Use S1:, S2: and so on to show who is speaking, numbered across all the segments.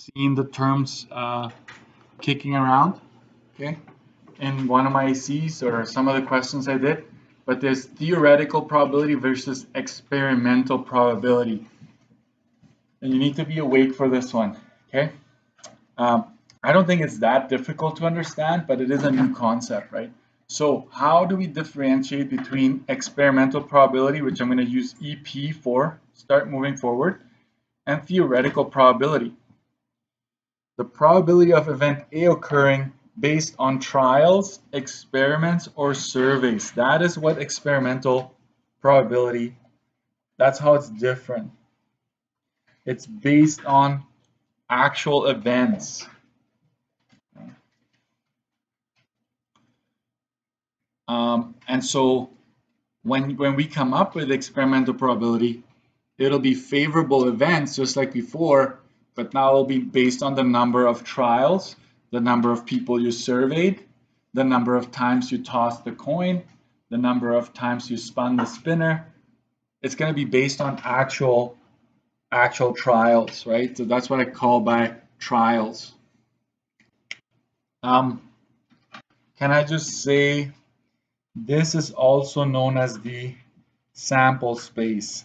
S1: seen the terms kicking around, okay, in one of my Cs or some of the questions I did, but there's theoretical probability versus experimental probability. And you need to be awake for this one, okay? I don't think it's that difficult to understand, but it is a new concept, right? So how do we differentiate between experimental probability, which I'm going to use EP for, start moving forward, and theoretical probability? The probability of event A occurring based on trials, experiments, or surveys. That is what experimental probability, that's how it's different. It's based on actual events. And so when we come up with experimental probability, it'll be favorable events just like before, but now it'll be based on the number of trials, the number of people you surveyed, the number of times you tossed the coin, the number of times you spun the spinner. It's going to be based on actual trials, right? So that's what I call by trials. Can I just say this is also known as the sample space.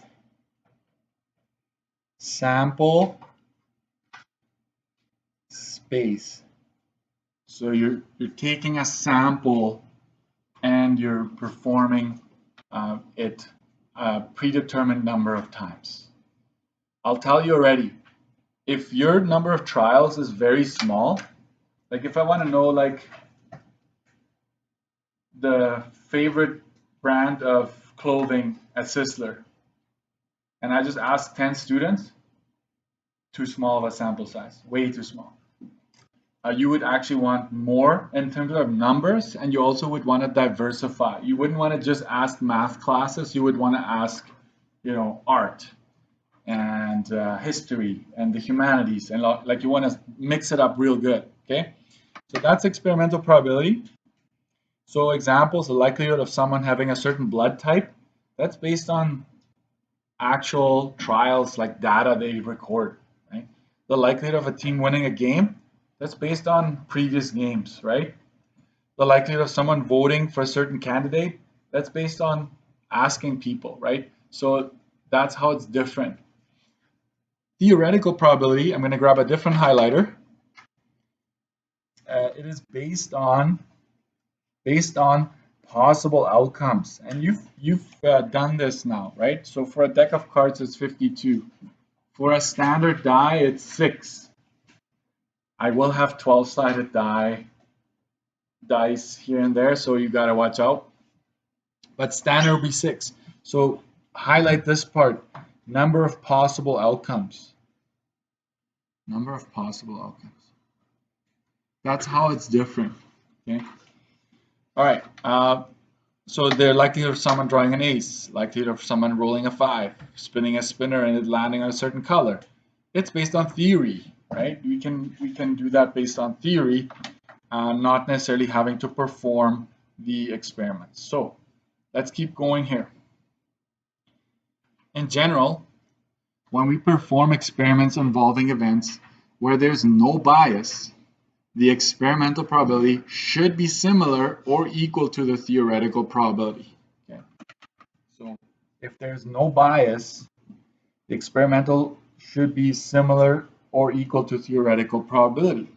S1: Sample space. So you're taking a sample and you're performing it a predetermined number of times. I'll tell you already, if your number of trials is very small, like if I want to know like the favorite brand of clothing at Sisler, and I just ask 10 students, too small of a sample size, way too small. You would actually want more in terms of numbers, and you also would want to diversify. You wouldn't want to just ask math classes, you would want to ask, art and history and the humanities, and like you want to mix it up real good, okay? So that's experimental probability. So examples, the likelihood of someone having a certain blood type, that's based on actual trials, like data they record, right? The likelihood of a team winning a game, that's based on previous games, right? The likelihood of someone voting for a certain candidate, that's based on asking people, right? So that's how it's different. Theoretical probability, I'm going to grab a different highlighter. It is based on possible outcomes, and you've done this now, right? So for a deck of cards, it's 52. For a standard die, it's 6. I will have 12-sided dice here and there, so you gotta watch out. But standard will be 6. So highlight this part: number of possible outcomes. Number of possible outcomes. That's how it's different. Okay. All right. So the likelihood of someone drawing an ace, likelihood of someone rolling a 5, spinning a spinner and it landing on a certain color. It's based on theory, right? We can do that based on theory, not necessarily having to perform the experiments. So let's keep going here. In general, when we perform experiments involving events where there's no bias, the experimental probability should be similar or equal to the theoretical probability. Okay. So if there's no bias, the experimental should be similar or equal to theoretical probability.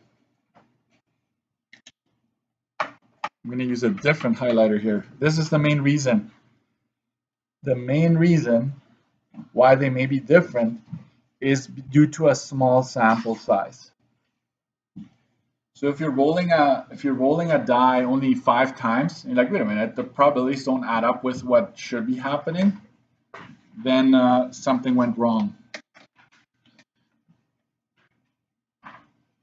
S1: I'm going to use a different highlighter here. This is the main reason. The main reason why they may be different is due to a small sample size. So if you're rolling a die only 5 times, and you're like, wait a minute, the probabilities don't add up with what should be happening, then something went wrong.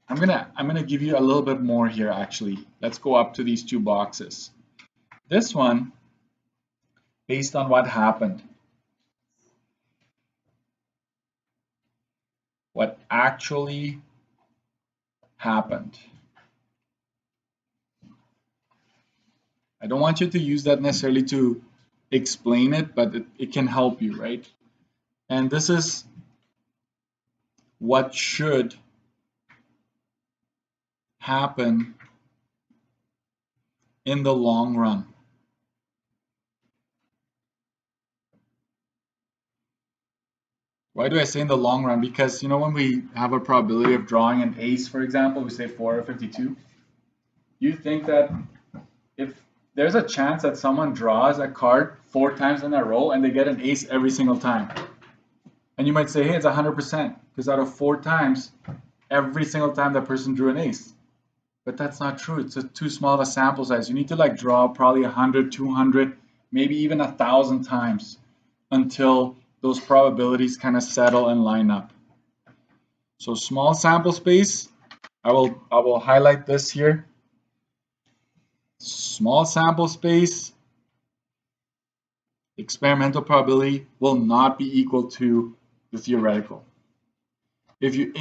S1: I'm gonna give you a little bit more here actually. Let's go up to these 2 boxes. This one, based on what happened. What actually happened. I don't want you to use that necessarily to explain it, but it can help you, right? And this is what should happen in the long run? Why do I say in the long run? Because, you know, when we have a probability of drawing an ace, for example, we say 4 out of 52. You think that if there's a chance that someone draws a card 4 times in a row and they get an ace every single time. And you might say, hey, it's 100%, because out of 4 times, every single time that person drew an ace. But that's not true. It's too small of a sample size. You need to like draw probably 100, 200, maybe even 1,000 times until those probabilities kind of settle and line up. So small sample space, I will highlight this here. Small sample space, experimental probability will not be equal to the theoretical. If you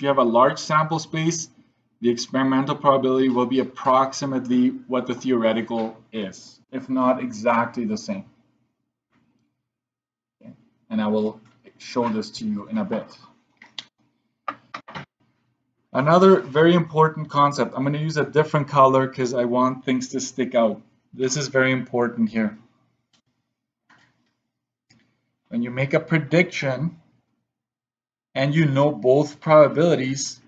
S1: have a large sample space, the experimental probability will be approximately what the theoretical is, if not exactly the same. Okay. And I will show this to you in a bit. Another very important concept, I'm going to use a different color because I want things to stick out. This is very important here. When you make a prediction and you know both probabilities,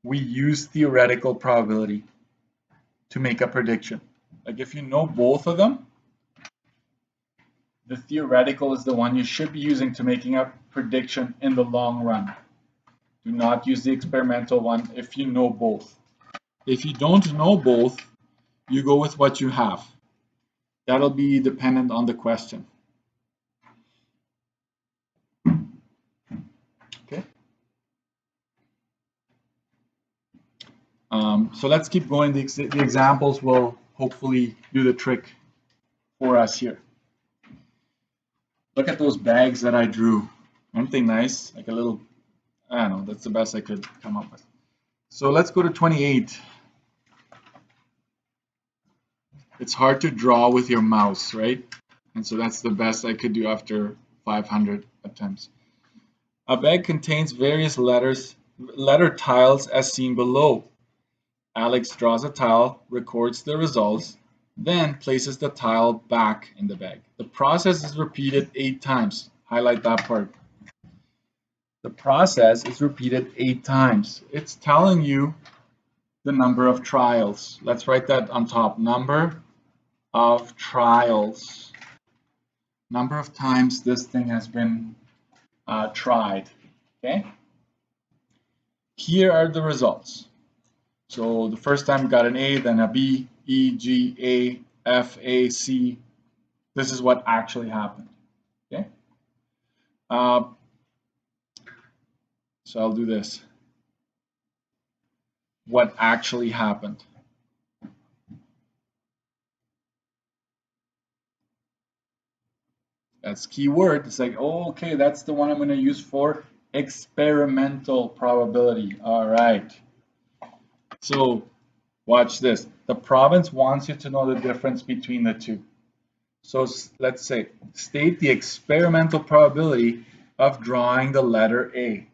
S1: we use theoretical probability to make a prediction. Like if you know both of them, the theoretical is the one you should be using to making a prediction in the long run. Do not use the experimental one if you know both. If you don't know both, you go with what you have. That'll be dependent on the question. Okay. So let's keep going. The examples will hopefully do the trick for us here. Look at those bags that I drew. Aren't they nice? Like a little, I don't know, that's the best I could come up with. So let's go to 28. It's hard to draw with your mouse, right? And so that's the best I could do after 500 attempts. A bag contains various letter tiles as seen below. Alex draws a tile, records the results, then places the tile back in the bag. The process is repeated 8 times. Highlight that part. The process is repeated 8 times. It's telling you the number of trials. Let's write that on top. Number of trials. Number of times this thing has been tried. Okay? Here are the results. So the first time we got an A, then a B, E, G, A, F, A, C. This is what actually happened. Okay? So I'll do this. What actually happened. That's keyword. It's like, oh, okay, that's the one I'm going to use for experimental probability. All right. So watch this. The province wants you to know the difference between the two. So let's say, state the experimental probability of drawing the letter A.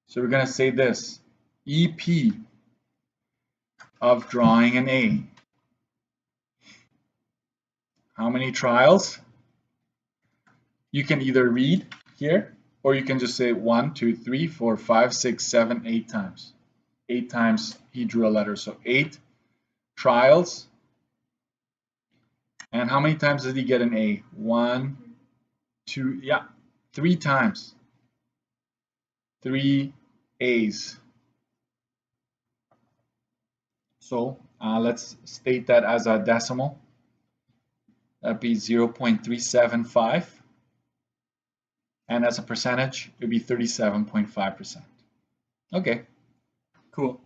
S1: So we're going to say this, EP of drawing an A. How many trials? You can either read here, or you can just say 1, 2, 3, 4, 5, 6, 7, 8 times. 8 times he drew a letter, so 8 trials. And how many times did he get an A? 1, 2, yeah, 3 times. 3 A's. So let's state that as a decimal. That'd be 0.375. And as a percentage, it would be 37.5%. Okay, cool.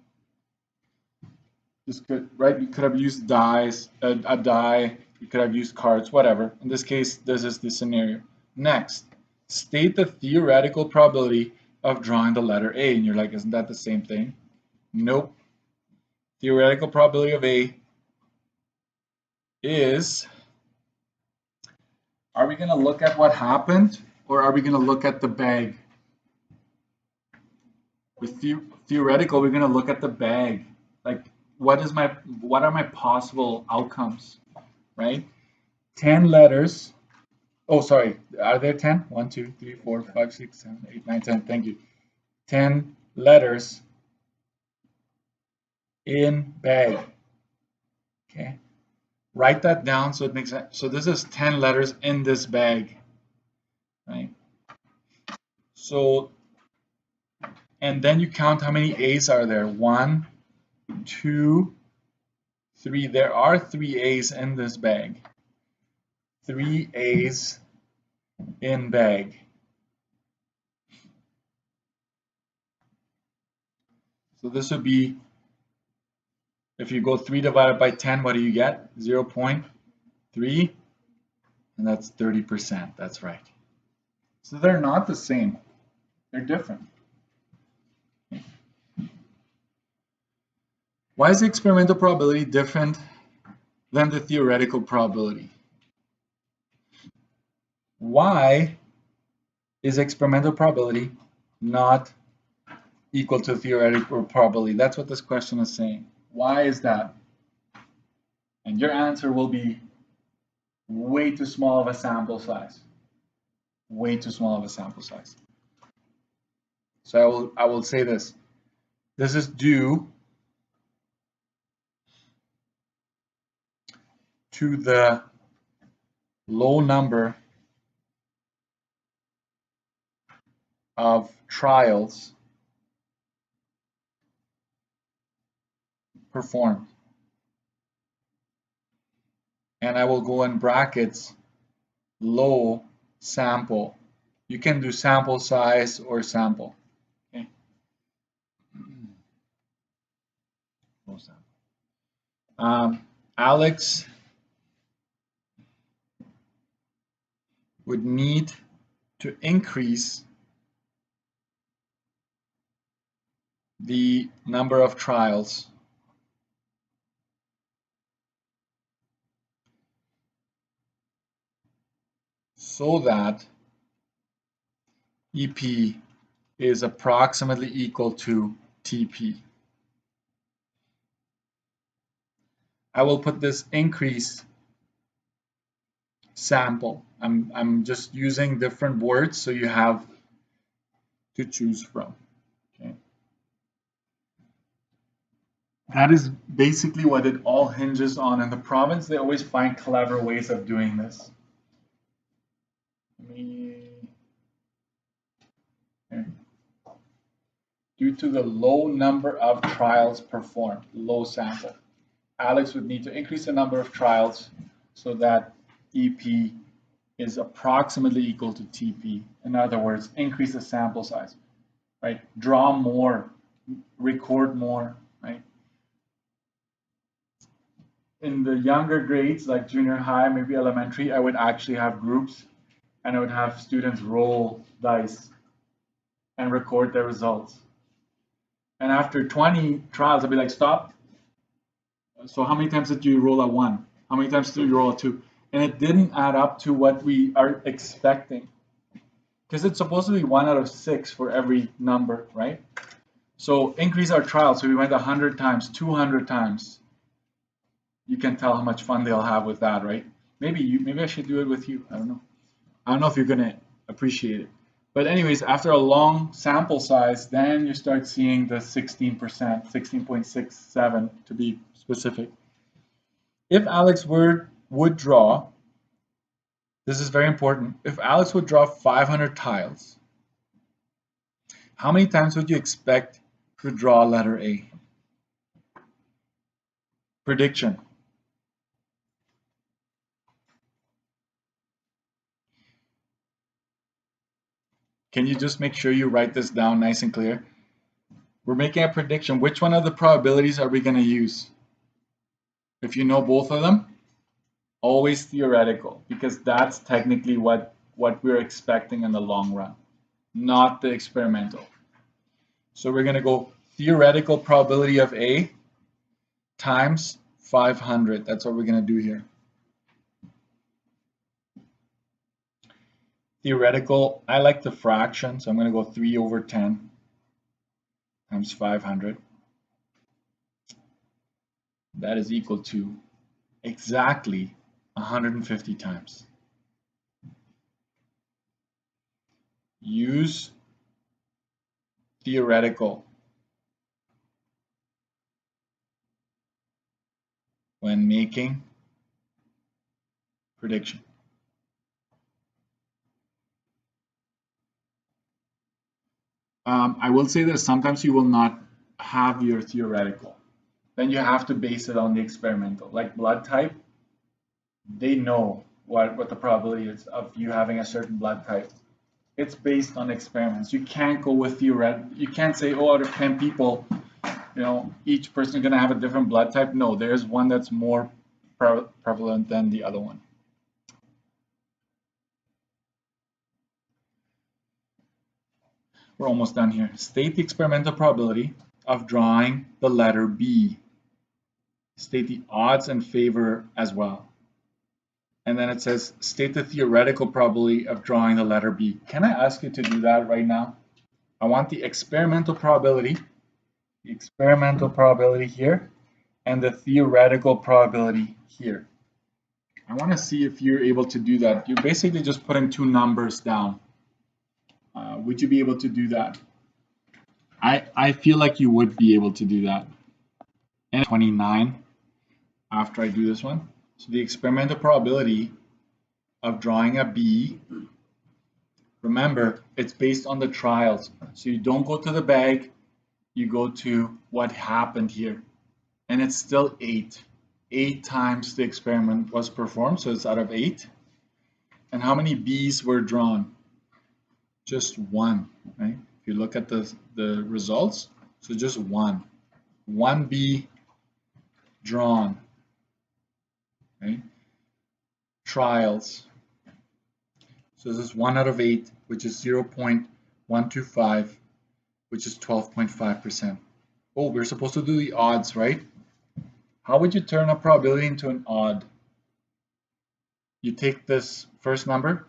S1: This could, right? You could have used dies, a die. You could have used cards, whatever. In this case, this is the scenario. Next, state the theoretical probability of drawing the letter A. And you're like, isn't that the same thing? Nope. Theoretical probability of A is, are we going to look at what happened, or are we going to look at the bag? With theoretical, we're going to look at the bag. Like, what are my possible outcomes, right? 10 letters. Oh, sorry. Are there 10? 1, 2, 3, 4, 5, 6, 7, 8, 9, 10. Thank you. 10 letters in bag. Okay. Write that down so it makes sense. So this is 10 letters in this bag, right? So, and then you count how many A's are there. 1, 2, 3. There are 3 A's in this bag. 3 A's in bag. So this would be, if you go 3 divided by 10, what do you get? 0.3, and that's 30%. That's right. So they're not the same. They're different. Why is the experimental probability different than the theoretical probability? Why is experimental probability not equal to theoretical probability? That's what this question is saying. Why is that? And your answer will be way too small of a sample size. Way too small of a sample size. So I will say this. This is due to the low number of trials performed. And I will go in brackets, low sample. You can do sample size or sample. Okay. Low sample. Alex would need to increase the number of trials so that EP is approximately equal to TP. I will put this increase sample. I'm just using different words so you have to choose from. Okay. That is basically what it all hinges on. In the province, they always find clever ways of doing this. Due to the low number of trials performed, low sample, Alex would need to increase the number of trials so that EP is approximately equal to TP. In other words, increase the sample size, right? Draw more, record more, right? In the younger grades, like junior high, maybe elementary, I would actually have groups and I would have students roll dice and record their results. And after 20 trials, I'd be like, stop. So how many times did you roll a 1? How many times did you roll a 2? And it didn't add up to what we are expecting. Because it's supposed to be 1 out of 6 for every number, right? So increase our trials. So we went 100 times, 200 times. You can tell how much fun they'll have with that, right? Maybe I should do it with you. I don't know. I don't know if you're gonna appreciate it. But anyways, after a long sample size, then you start seeing the 16%, 16.67 to be specific. If Alex would draw, this is very important, if Alex would draw 500 tiles, how many times would you expect to draw letter A? Prediction. Can you just make sure you write this down nice and clear? We're making a prediction. Which one of the probabilities are we going to use? If you know both of them, always theoretical, because that's technically what we're expecting in the long run, not the experimental. So we're going to go theoretical probability of A times 500. That's what we're going to do here. Theoretical, I like the fraction, so I'm going to go 3 over 10 times 500. that is equal to exactly 150 times. Use theoretical when making prediction. I will say that sometimes you will not have your theoretical. Then you have to base it on the experimental. Like blood type, they know what the probability is of you having a certain blood type. It's based on experiments. You can't go with theoretical. You can't say, oh, out of 10 people, each person is going to have a different blood type. No, there's one that's more prevalent than the other one. We're almost done here. State the experimental probability of drawing the letter B. State the odds in favor as well. And then it says, state the theoretical probability of drawing the letter B. Can I ask you to do that right now? I want the experimental probability here, and the theoretical probability here. I want to see if you're able to do that. You're basically just putting two numbers down. Would you be able to do that? I feel like you would be able to do that. And 29 after I do this one. So the experimental probability of drawing a B, remember, it's based on the trials. So you don't go to the bag, you go to what happened here. And it's still 8. 8 times the experiment was performed, so it's out of 8. And how many B's were drawn? Just 1, right? If you look at the results, so just 1. 1 B drawn, right? Trials. So this is 1 out of 8, which is 0.125, which is 12.5%. Oh, we're supposed to do the odds, right? How would you turn a probability into an odd? You take this first number,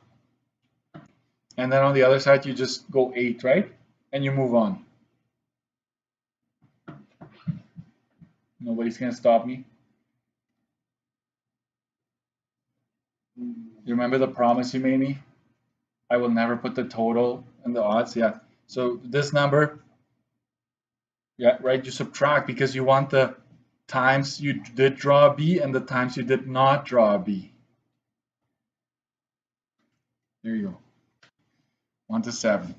S1: and then on the other side, you just go 8, right? And you move on. Nobody's going to stop me. You remember the promise you made me? I will never put the total and the odds. Yeah. So this number, yeah, right, you subtract because you want the times you did draw a B and the times you did not draw a B. There you go. 1 to 7.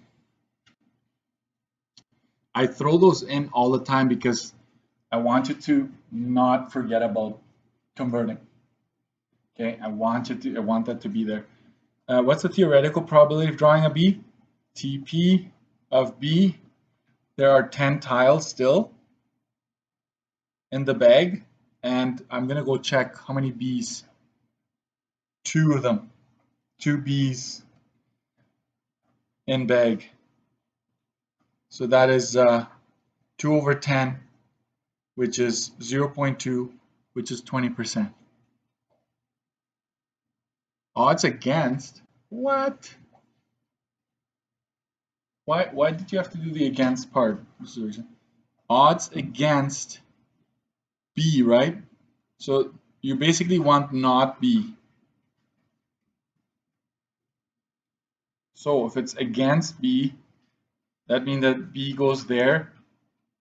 S1: I throw those in all the time because I want you to not forget about converting. Okay, I want that to be there. What's the theoretical probability of drawing a B? TP of B. There are 10 tiles still in the bag, and I'm gonna go check how many B's. 2 of them. 2 B's in bag. So that is 2 over 10, which is 0.2, which is 20%. Odds against, what? Why did you have to do the against part, Mr. Richard? Odds against B, right? So you basically want not B. So if it's against B, that means that B goes there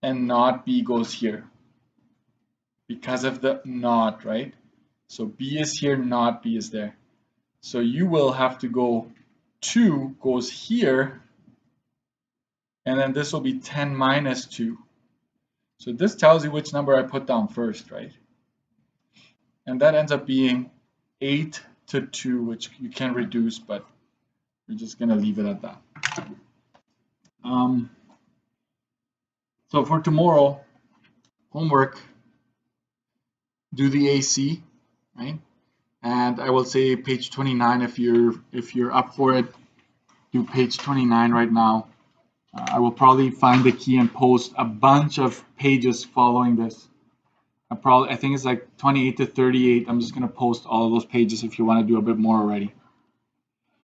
S1: and not B goes here because of the not, right? So B is here, not B is there. So you will have to go 2 goes here, and then this will be 10 minus 2. So this tells you which number I put down first, right? And that ends up being 8 to 2, which you can reduce, but we're just going to leave it at that. So for tomorrow, homework, do the AC, right? And I will say page 29 if you're up for it. Do page 29 right now. I will probably find the key and post a bunch of pages following this. I think it's like 28 to 38. I'm just going to post all of those pages if you want to do a bit more already.